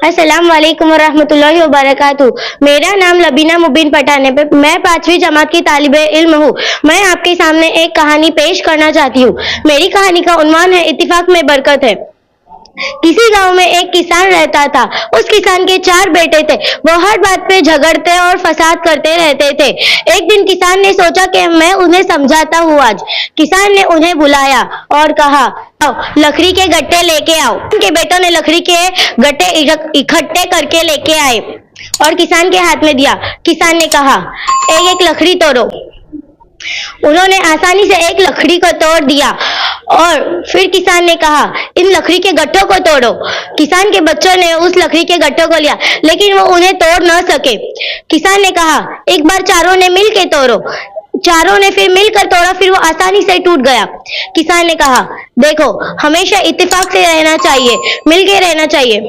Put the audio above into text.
अस्सलाम वालेकुम वरहमतुल्लाहि वबरकातुहू। मेरा नाम लबीना मुबीन पठान है। मैं 5वीं जमात की तालिबे इल्म हूँ। मैं आपके सामने एक कहानी पेश करना चाहती हूँ। मेरी कहानी का उन्वान है इत्तिफाक में बरकत है। किसी गांव में एक किसान रहता था। उस किसान के 4 बेटे थे। वो हर बात पे झगड़ते और फसाद करते रहते थे। एक दिन किसान ने सोचा कि मैं उन्हें समझाता हूँ। आज किसान ने उन्हें बुलाया और कहा, आओ लकड़ी के गट्टे लेके आओ। उनके बेटों ने लकड़ी के गट्टे इकट्ठे करके लेके आए और किसान के हाथ में दिया। किसान ने कहा, एक एक लकड़ी तोड़ो। उन्होंने आसानी से एक लकड़ी को तोड़ दिया और फिर किसान ने कहा, इन लकड़ी के गट्ठों को तोड़ो। किसान के बच्चों ने उस लकड़ी के गट्ठों को लिया, लेकिन वो उन्हें तोड़ न सके। किसान ने कहा, एक बार चारों ने मिल के तोड़ो। चारों ने फिर मिलकर तोड़ा, फिर वो आसानी से टूट गया। किसान ने कहा, देखो हमेशा इत्तेफाक से रहना चाहिए, मिलके रहना चाहिए।